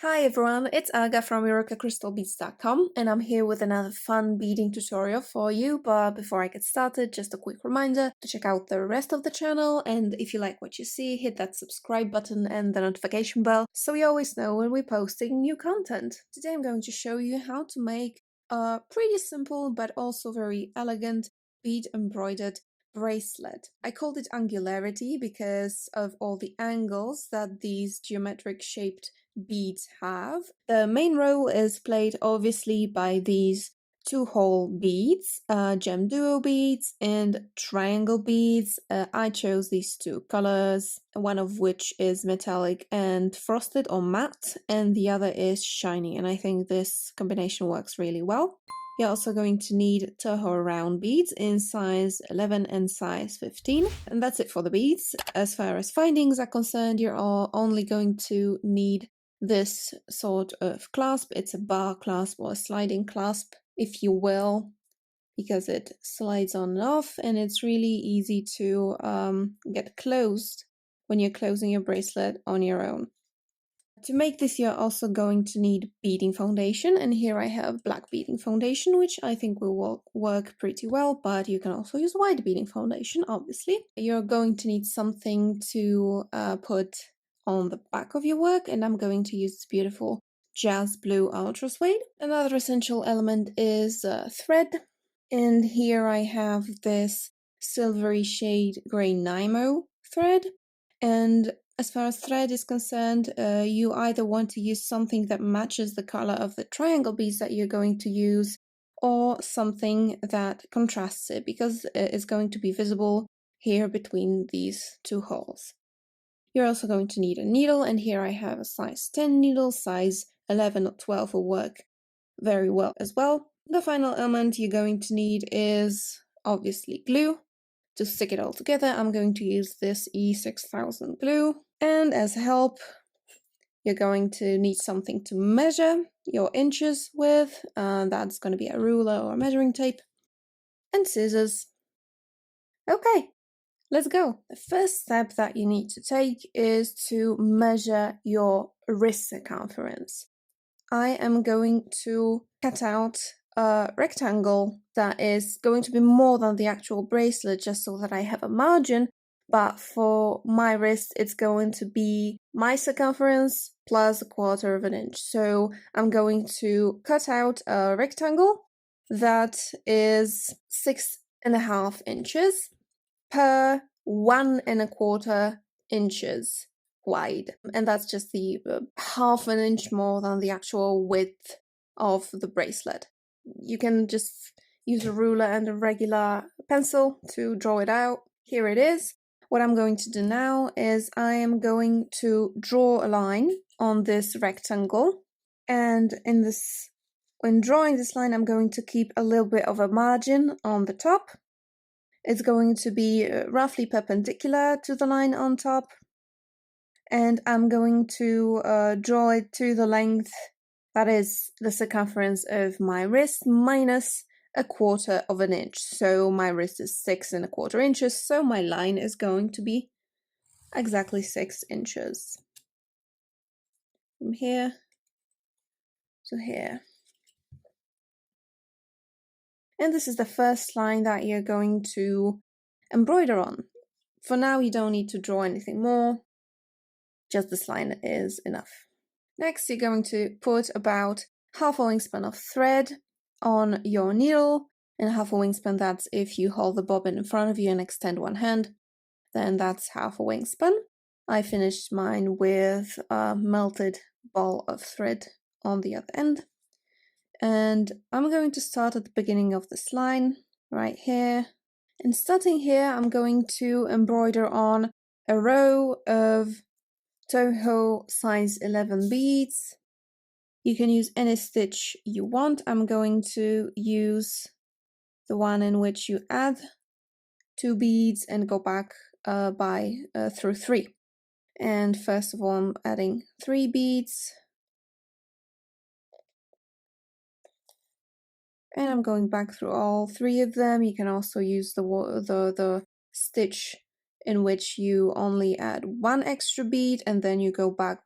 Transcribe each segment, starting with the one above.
Hi everyone, it's Aga from EurokaCrystalBeads.com and I'm here with another fun beading tutorial for you, but before I get started, just a quick reminder to check out the rest of the channel, and if you like what you see, hit that subscribe button and the notification bell so you always know when we're posting new content. Today I'm going to show you how to make a pretty simple but also very elegant bead embroidered bracelet. I called it Angularity because of all the angles that these geometric shaped beads have. The main role is played obviously by these two-hole beads, GemDuo beads and triangle beads. I chose these two colors, one of which is metallic and frosted or matte, and the other is shiny, and I think this combination works really well. You're also going to need Toho round beads in size 11 and size 15. And that's it for the beads. As far as findings are concerned, you're only going to need this sort of clasp. It's a bar clasp or a sliding clasp, if you will, because it slides on and off, and it's really easy to get closed when you're closing your bracelet on your own. To make this, you're also going to need beading foundation, and here I have black beading foundation, which I think will work pretty well, but you can also use white beading foundation, obviously. You're going to need something to put on the back of your work, and I'm going to use this beautiful jazz blue ultra suede. Another essential element is thread, and here I have this silvery shade grey Nymo thread, and as far as thread is concerned, you either want to use something that matches the color of the triangle beads that you're going to use, or something that contrasts it, because it's going to be visible here between these two holes. You're also going to need a needle, and here I have a size 10 needle. Size 11 or 12 will work very well as well. The final element you're going to need is obviously glue. To stick it all together, I'm going to use this E6000 glue. And as help, you're going to need something to measure your inches with. That's going to be a ruler or a measuring tape. And scissors. Okay, let's go. The first step that you need to take is to measure your wrist circumference. I am going to cut out a rectangle that is going to be more than the actual bracelet, just so that I have a margin, but for my wrist it's going to be my circumference plus 1/4 of an inch. So I'm going to cut out a rectangle that is 6.5 inches per 1.25 inches wide, and that's just the half an inch more than the actual width of the bracelet. You can just use a ruler and a regular pencil to draw it out. Here it is. What I'm going to do now is I am going to draw a line on this rectangle, and when drawing this line, I'm going to keep a little bit of a margin on the top. It's going to be roughly perpendicular to the line on top, and I'm going to draw it to the length that is the circumference of my wrist minus 1/4 of an inch. So my wrist is 6.25 inches, so my line is going to be exactly 6 inches. From here to here. And this is the first line that you're going to embroider on. For now, you don't need to draw anything more. Just this line is enough. Next, you're going to put about half a wingspan of thread on your needle, and half a wingspan, that's if you hold the bobbin in front of you and extend one hand, then that's half a wingspan. I finished mine with a melted ball of thread on the other end. And I'm going to start at the beginning of this line, right here. And starting here, I'm going to embroider on a row of Toho size 11 beads. You can use any stitch you want. I'm going to use the one in which you add 2 beads and go back through 3. And first of all, I'm adding 3 beads. And I'm going back through all 3 of them. You can also use the stitch in which you only add 1 extra bead and then you go back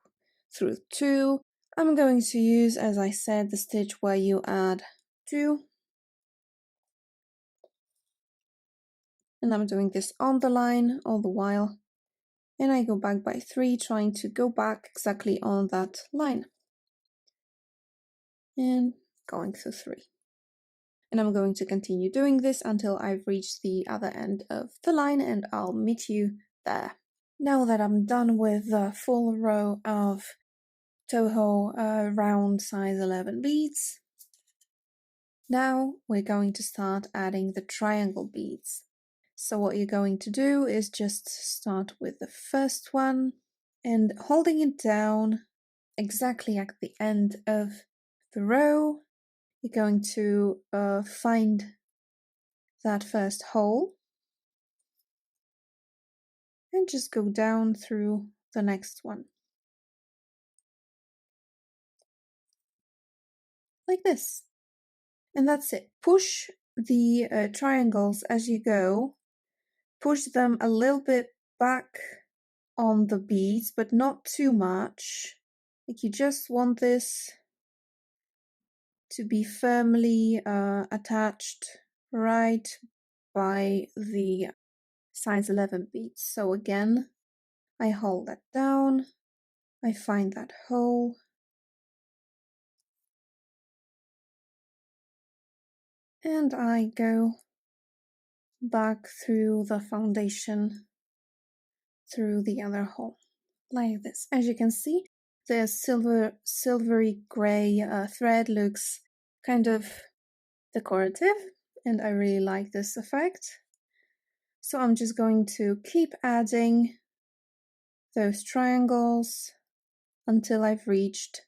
through 2. I'm going to use, as I said, the stitch where you add 2. And I'm doing this on the line all the while. And I go back by 3, trying to go back exactly on that line. And going through 3. And I'm going to continue doing this until I've reached the other end of the line, and I'll meet you there. Now that I'm done with the full row of Toho round size 11 beads, now we're going to start adding the triangle beads. So what you're going to do is just start with the first one and holding it down exactly at the end of the row, you're going to find that first hole and just go down through the next one. Like this. And that's it. Push the triangles as you go. Push them a little bit back on the beads, but not too much. Like you just want this to be firmly attached right by the size 11 beads. So again, I hold that down, I find that hole, and I go back through the foundation through the other hole, like this. As you can see, the silvery grey thread looks kind of decorative, and I really like this effect. So I'm just going to keep adding those triangles until I've reached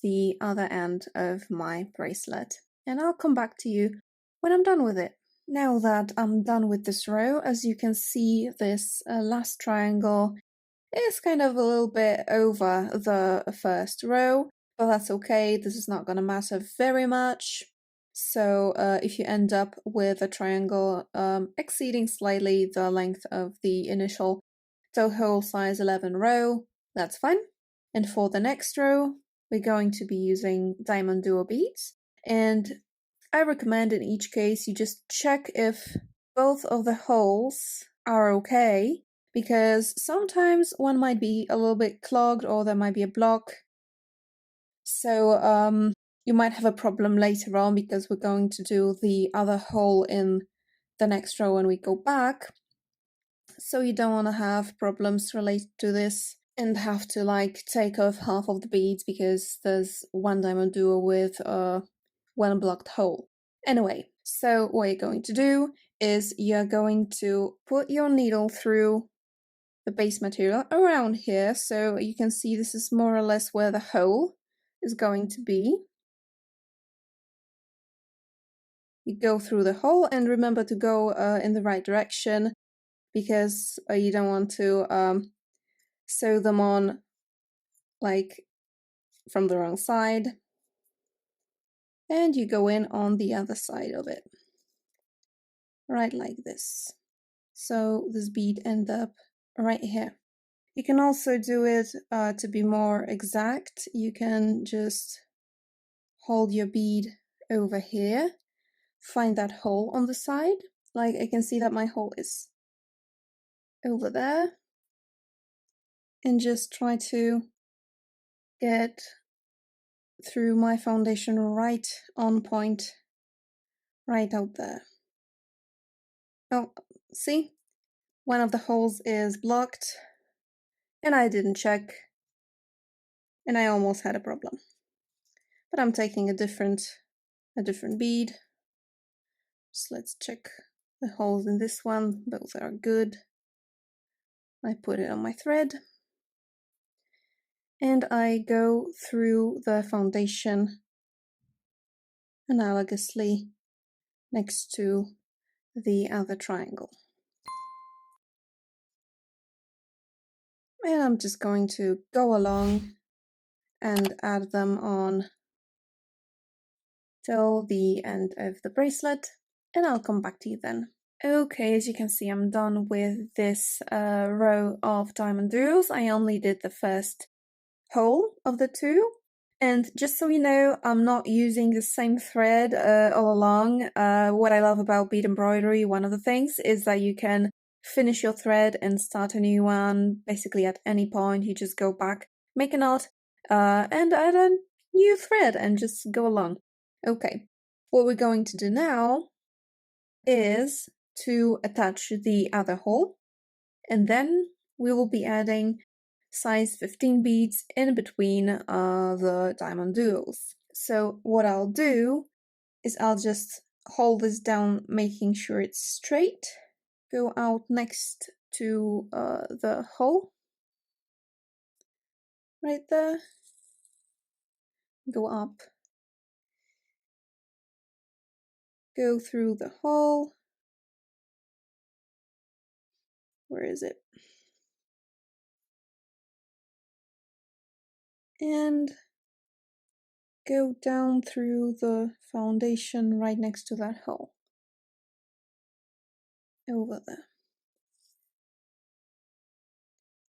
the other end of my bracelet, and I'll come back to you when I'm done with it. Now that I'm done with this row, as you can see, this last triangle is kind of a little bit over the first row, but that's okay, this is not going to matter very much. So if you end up with a triangle exceeding slightly the length of the initial Toho size 11 row, that's fine. And for the next row, we're going to be using Diamond Duo beads, and I recommend in each case you just check if both of the holes are okay, because sometimes one might be a little bit clogged or there might be a block. So you might have a problem later on because we're going to do the other hole in the next row when we go back. So you don't want to have problems related to this and have to like take off half of the beads because there's one Diamond Duo with one blocked hole. Anyway, so what you're going to do is you're going to put your needle through the base material around here, so you can see this is more or less where the hole is going to be. You go through the hole and remember to go in the right direction, because you don't want to sew them on like from the wrong side. And you go in on the other side of it, right like this. So this bead ends up right here. You can also do it to be more exact. You can just hold your bead over here, find that hole on the side. Like I can see that my hole is over there, and just try to get through my foundation right on point, right out there. Oh, see? One of the holes is blocked, and I didn't check, and I almost had a problem. But I'm taking a different bead. So let's check the holes in this one. Those are good. I put it on my thread, and I go through the foundation analogously next to the other triangle. And I'm just going to go along and add them on till the end of the bracelet, and I'll come back to you then. Okay, as you can see, I'm done with this row of Diamond Duos. I only did the first hole of the two, And just so you know, I'm not using the same thread all along. What I love about bead embroidery, one of the things, is that you can finish your thread and start a new one basically at any point. You just go back, make a knot, and add a new thread and just go along. Okay, what we're going to do now is to attach the other hole, and then we will be adding size 15 beads in between the diamond duos. So what I'll do is I'll just hold this down, making sure it's straight, go out next to the hole, right there, go up, go through the hole, where is it? And go down through the foundation right next to that hole, over there.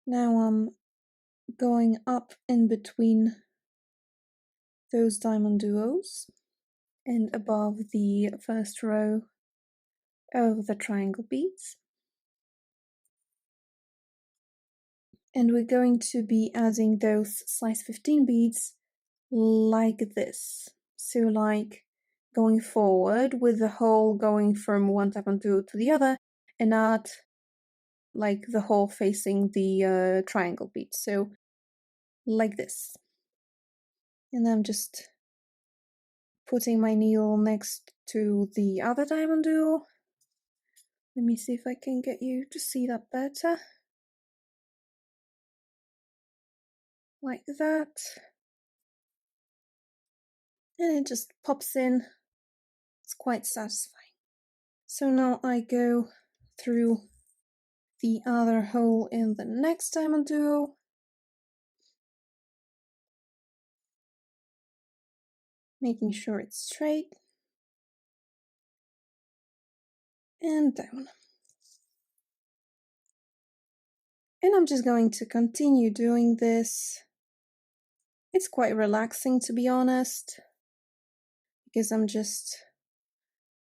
Now I'm going up in between those diamond duos and above the first row of the triangle beads. And we're going to be adding those size 15 beads like this. So like going forward with the hole going from one diamond duo to the other, and not like the hole facing the triangle bead. So like this. And I'm just putting my needle next to the other diamond duo. Let me see if I can get you to see that better. Like that. And it just pops in. It's quite satisfying. So now I go through the other hole in the next diamond duo. Making sure it's straight. And down. And I'm just going to continue doing this. It's quite relaxing, to be honest, because I'm just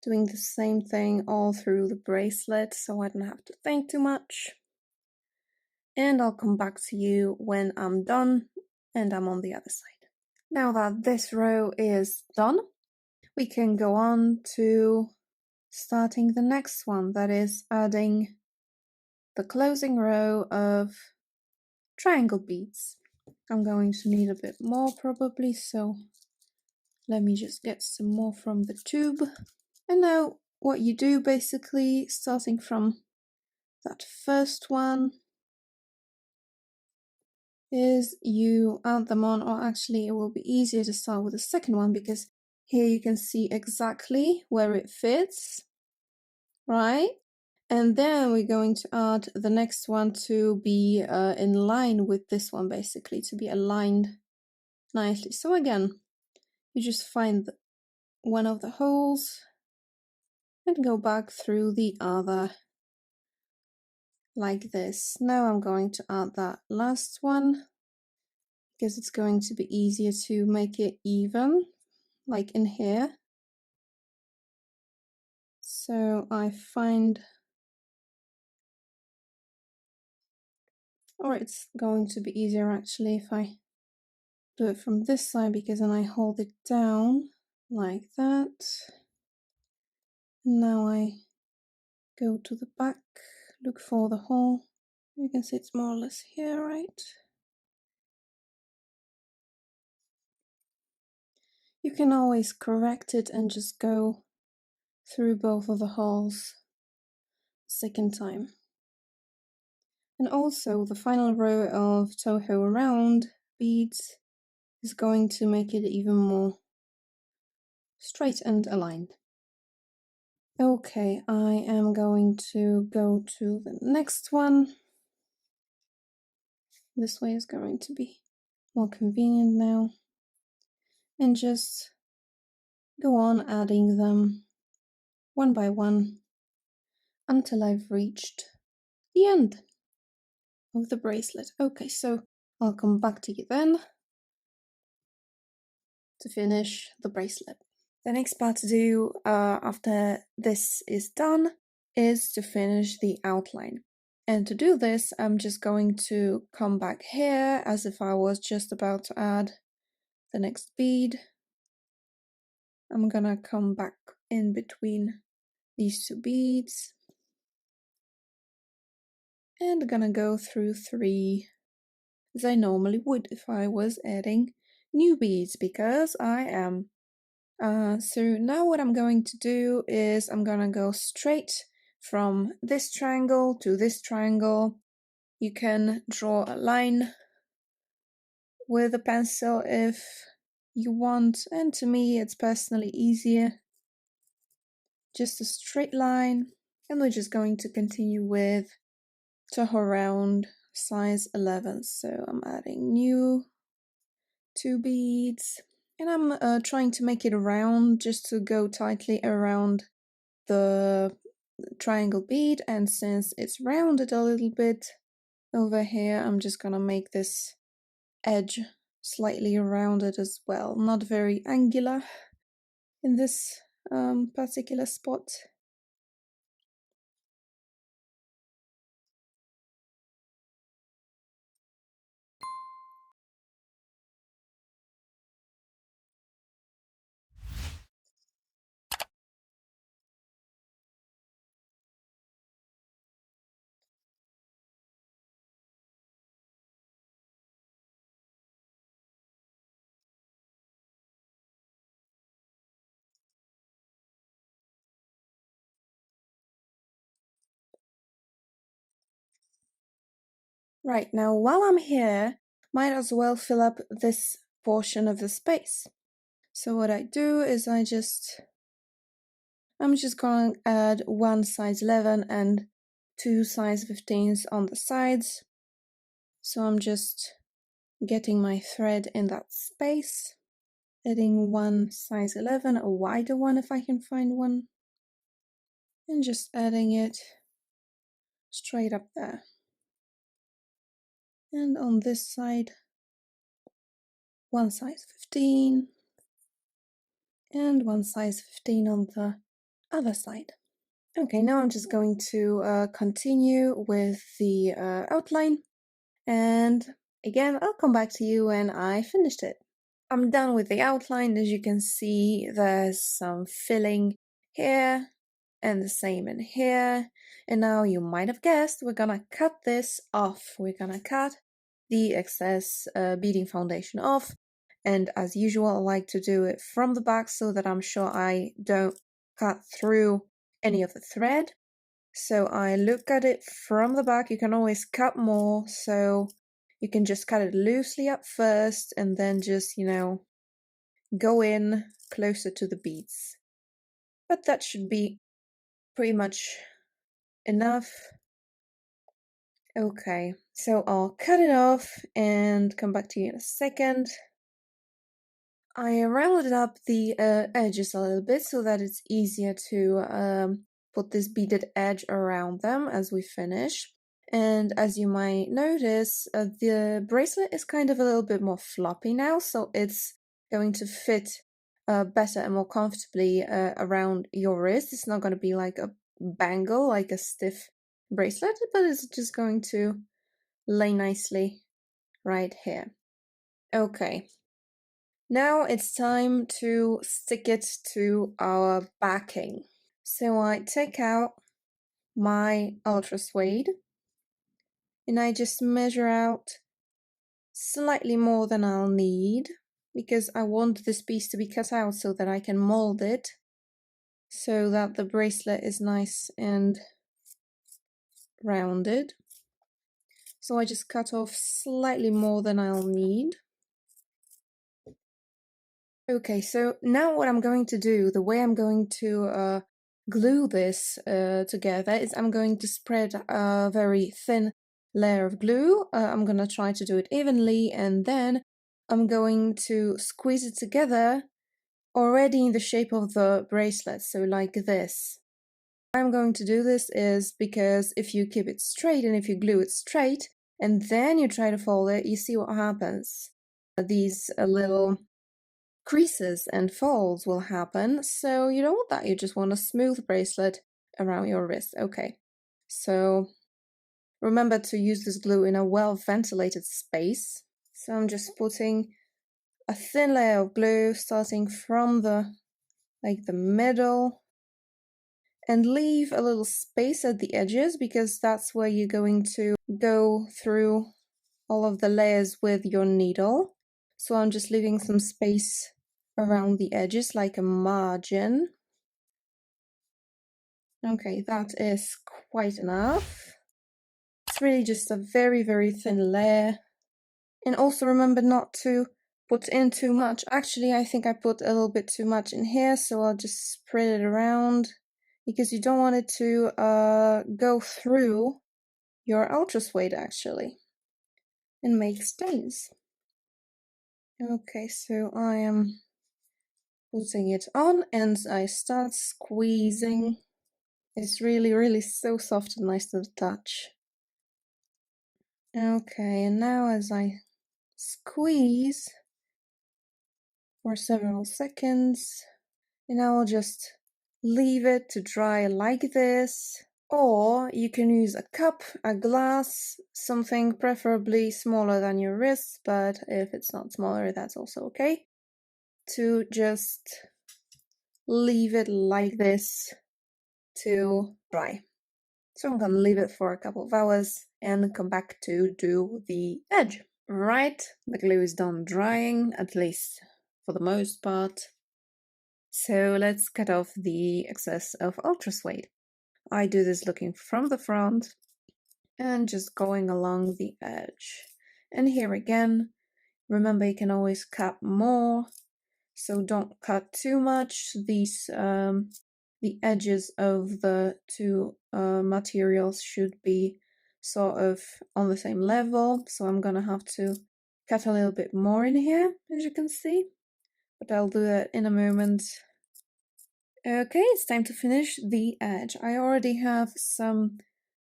doing the same thing all through the bracelet, so I don't have to think too much. And I'll come back to you when I'm done and I'm on the other side. Now that this row is done, we can go on to starting the next one, that is adding the closing row of triangle beads. I'm going to need a bit more probably, so let me just get some more from the tube. And now what you do basically, starting from that first one, is you add them on, or actually it will be easier to start with the second one, because here you can see exactly where it fits, right? And then we're going to add the next one to be in line with this one, basically, to be aligned nicely. So again, you just find one of the holes and go back through the other like this. Now I'm going to add that last one because it's going to be easier to make it even, like in here. So I find, or it's going to be easier actually if I do it from this side, because then I hold it down like that. Now I go to the back, look for the hole. You can see it's more or less here, right? You can always correct it and just go through both of the holes second time. And also the final row of Toho round beads is going to make it even more straight and aligned. Okay, I am going to go to the next one. This way is going to be more convenient now. And just go on adding them one by one until I've reached the end of the bracelet. Okay, so I'll come back to you then. to finish the bracelet. The next part to do after this is done is to finish the outline. And to do this, I'm just going to come back here as if I was just about to add the next bead. I'm gonna come back in between these two beads and gonna go through 3 as I normally would if I was adding new beads, because I am. So now what I'm going to do is I'm gonna go straight from this triangle to this triangle. You can draw a line with a pencil if you want, and to me it's personally easier. Just a straight line, and we're just going to continue with Toho round size 11. So I'm adding new 2 beads, and I'm trying to make it round just to go tightly around the triangle bead, and since it's rounded a little bit over here, I'm just gonna make this edge slightly rounded as well, not very angular in this particular spot. Right, now while I'm here, might as well fill up this portion of the space. So what I do is I'm just gonna add 1 size 11 and 2 size 15s on the sides. So I'm just getting my thread in that space, adding 1 size 11, a wider one if I can find one, and just adding it straight up there. And on this side, 1 size 15 and 1 size 15 on the other side. Okay, now I'm just going to continue with the outline, and again I'll come back to you when I finished it. I'm done with the outline. As you can see, there's some filling here and the same in here, and now you might have guessed we're gonna cut this off. We're gonna cut the excess beading foundation off, and as usual I like to do it from the back so that I'm sure I don't cut through any of the thread. So I look at it from the back. You can always cut more, so you can just cut it loosely at first and then just, go in closer to the beads. But that should be pretty much enough. Okay, so I'll cut it off and come back to you in a second. I rounded up the edges a little bit so that it's easier to put this beaded edge around them as we finish. And as you might notice, the bracelet is kind of a little bit more floppy now, so it's going to fit better and more comfortably around your wrist. It's not going to be like a bangle, like a stiff bracelet, but it's just going to lay nicely right here. Okay, now it's time to stick it to our backing. So I take out my ultra suede and I just measure out slightly more than I'll need, because I want this piece to be cut out so that I can mold it so that the bracelet is nice and rounded. So I just cut off slightly more than I'll need. Okay, so now what I'm going to do, the way I'm going to glue this together is I'm going to spread a very thin layer of glue. I'm going to try to do it evenly, and then I'm going to squeeze it together already in the shape of the bracelet, so like this. Why I'm going to do this is because if you keep it straight and if you glue it straight and then you try to fold it, you see what happens. These little creases and folds will happen, so you don't want that. You just want a smooth bracelet around your wrist. Okay, so remember to use this glue in a well-ventilated space. So I'm just putting a thin layer of glue starting from the middle, and leave a little space at the edges because that's where you're going to go through all of the layers with your needle. So I'm just leaving some space around the edges like a margin. Okay, that is quite enough. It's really just a very, very thin layer. And also remember not to put in too much. Actually, I think I put a little bit too much in here, so I'll just spread it around because you don't want it to go through your ultra suede actually and make stains. Okay, so I am putting it on and I start squeezing. It's really, really so soft and nice to the touch. Okay, and now as I squeeze for several seconds, and I will just leave it to dry like this. Or you can use a cup, a glass, something preferably smaller than your wrist, but if it's not smaller, that's also okay. To just leave it like this to dry. So I'm gonna leave it for a couple of hours and come back to do the edge. Right, the glue is done drying, at least for the most part. So let's cut off the excess of ultra suede. I do this looking from the front and just going along the edge. And here again, remember you can always cut more, so don't cut too much. These the edges of the two materials should be sort of on the same level, so I'm gonna have to cut a little bit more in here, as you can see, but I'll do that in a moment. Okay, it's time to finish the edge. I already have some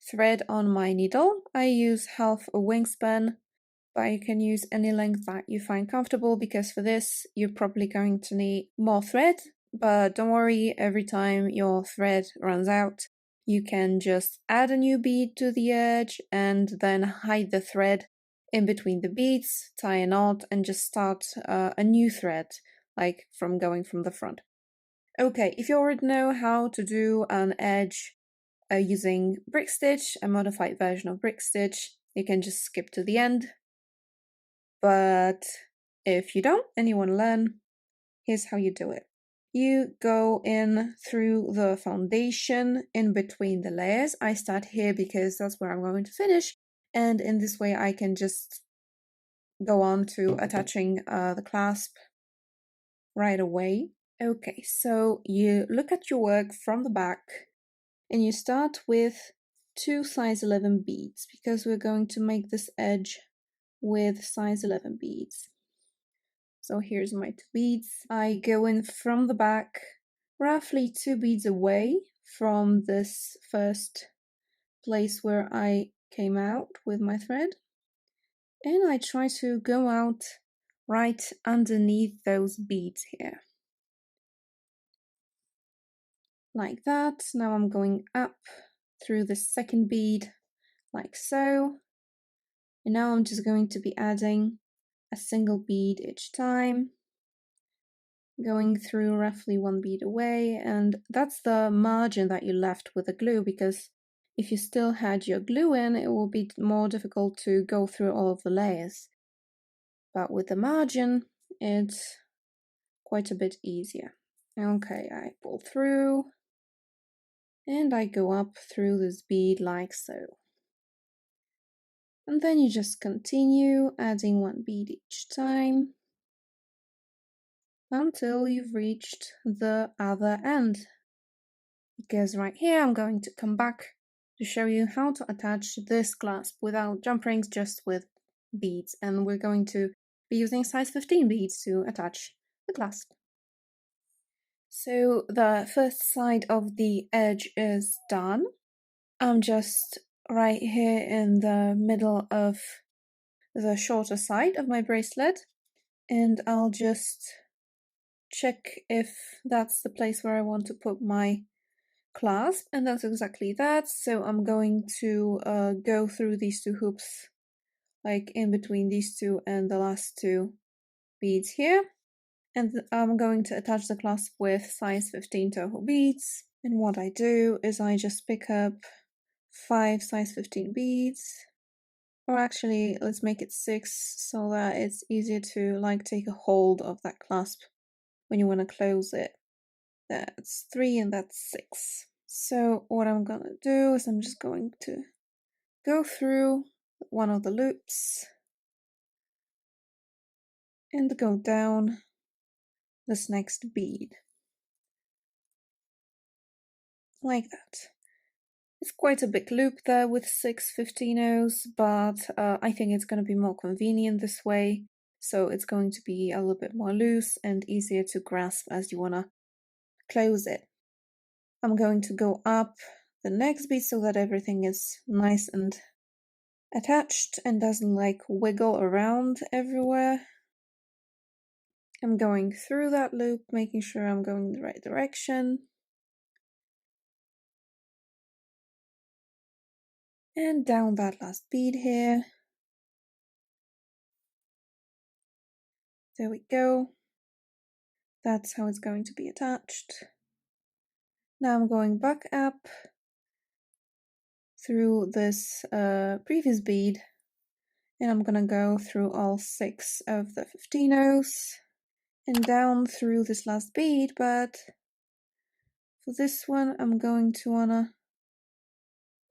thread on my needle. I use half a wingspan, but you can use any length that you find comfortable because for this you're probably going to need more thread, but don't worry, every time your thread runs out you can just add a new bead to the edge and then hide the thread in between the beads, tie a knot and just start a new thread, like from going from the front. Okay, if you already know how to do an edge using brick stitch, a modified version of brick stitch, you can just skip to the end. But if you don't and you want to learn, here's how you do it. You go in through the foundation in between the layers. I start here because that's where I'm going to finish, and in this way I can just go on to attaching the clasp right away. Okay, so you look at your work from the back and you start with 2 size 11 beads because we're going to make this edge with size 11 beads. So here's my 2 beads. I go in from the back, roughly 2 beads away from this first place where I came out with my thread. And I try to go out right underneath those beads here. Like that. Now I'm going up through the second bead, like so. And now I'm just going to be adding a single bead each time, going through roughly 1 bead away, and that's the margin that you left with the glue, because if you still had your glue in, it will be more difficult to go through all of the layers. But with the margin, it's quite a bit easier. Okay, I pull through, and I go up through this bead like so. And then you just continue adding 1 bead each time until you've reached the other end. Because right here I'm going to come back to show you how to attach this clasp without jump rings, just with beads, and we're going to be using size 15 beads to attach the clasp. So the first side of the edge is done. I'm just right here in the middle of the shorter side of my bracelet, and I'll just check if that's the place where I want to put my clasp, and that's exactly that. So I'm going to go through these two hoops, like in between these two and the last two beads here, and I'm going to attach the clasp with size 15 Toho beads. And what I do is I just pick up 5 size 15 beads, or actually let's make it 6 so that it's easier to like take a hold of that clasp when you want to close it. That's 3 and that's 6. So what I'm gonna do is I'm just going to go through one of the loops and go down this next bead, like that. It's quite a big loop there with 6 15-ohs, but I think it's going to be more convenient this way, so it's going to be a little bit more loose and easier to grasp as you want to close it. I'm going to go up the next bead so that everything is nice and attached and doesn't like wiggle around everywhere. I'm going through that loop, making sure I'm going in the right direction. And down that last bead here. There we go. That's how it's going to be attached. Now I'm going back up through this previous bead, and I'm gonna go through all 6 of the 15-ohs and down through this last bead, but for this one I'm going to wanna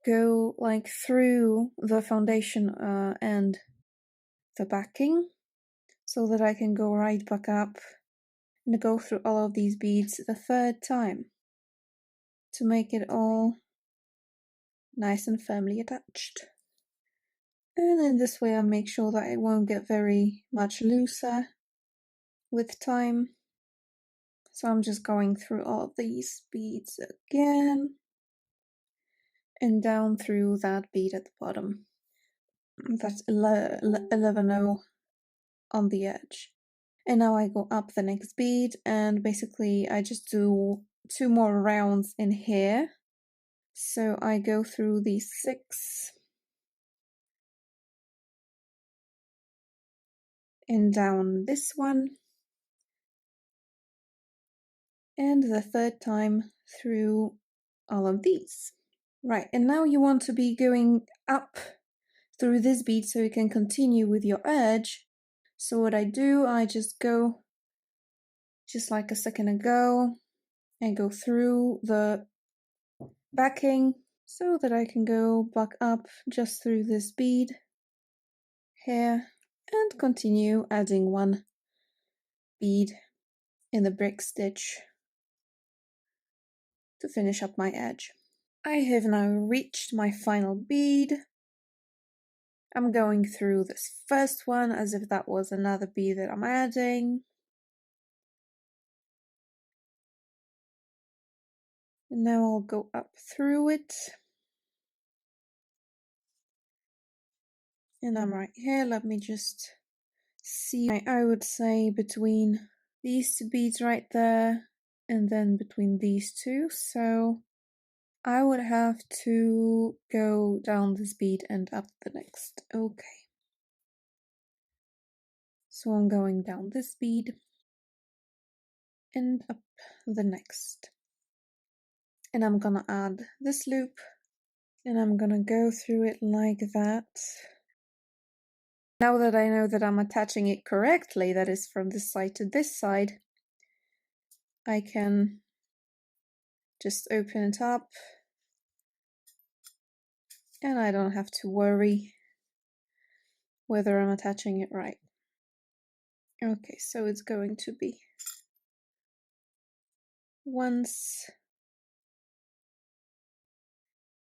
go like through the foundation and the backing so that I can go right back up and go through all of these beads the 3rd time to make it all nice and firmly attached. And in this way I make sure that it won't get very much looser with time. So I'm just going through all of these beads again and down through that bead at the bottom. That's 11-0 on the edge. And now I go up the next bead and basically I just do 2 more rounds in here. So I go through these 6 and down this one, and the 3rd time through all of these. Right, and now you want to be going up through this bead so you can continue with your edge. So what I do, I just go, just like a second ago, and go through the backing so that I can go back up just through this bead here and continue adding 1 bead in the brick stitch to finish up my edge. I have now reached my final bead. I'm going through this first one as if that was another bead that I'm adding. And now I'll go up through it. And I'm right here. Let me just see. I would say between these 2 beads right there and then between these 2. So I would have to go down this bead and up the next. Okay. So I'm going down this bead and up the next. And I'm gonna add this loop and I'm gonna go through it like that. Now that I know that I'm attaching it correctly, that is from this side to this side, I can just open it up and I don't have to worry whether I'm attaching it right. Okay, so it's going to be once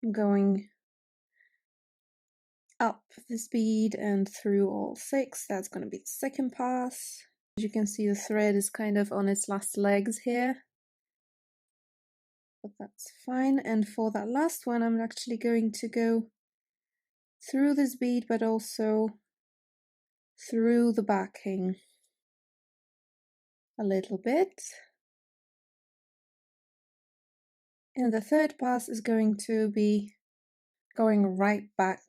I'm going up this bead and through all 6, that's going to be the second pass. As you can see, the thread is kind of on its last legs here, but that's fine. And for that last one, I'm actually going to go through this bead, but also through the backing, a little bit. And the third pass is going to be going right back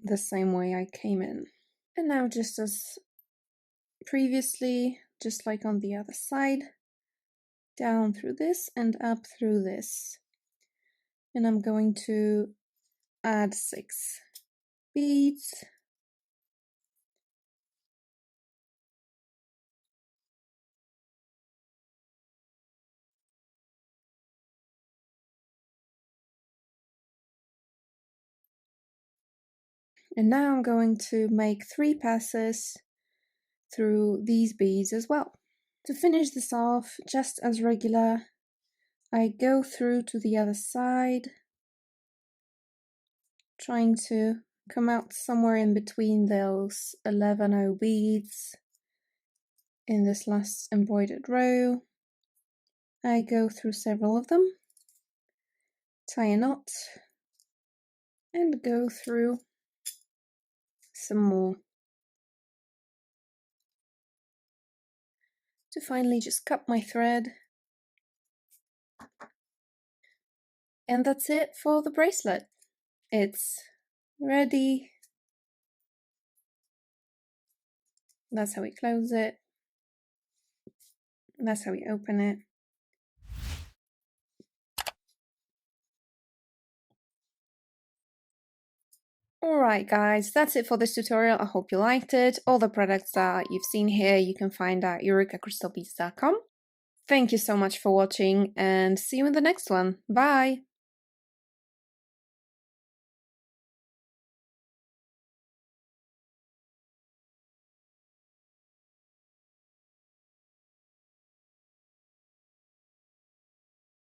the same way I came in. And now just as previously, just like on the other side, down through this and up through this. And I'm going to add 6 beads. And now I'm going to make 3 passes through these beads as well. To finish this off, just as regular, I go through to the other side, trying to come out somewhere in between those 11 beads in this last embroidered row. I go through several of them, tie a knot, and go through some more. To finally just cut my thread. And that's it for the bracelet. It's ready. That's how we close it. That's how we open it. Alright guys, that's it for this tutorial. I hope you liked it. All the products that you've seen here you can find at eureka.crystalbeads.com. Thank you so much for watching and see you in the next one. Bye!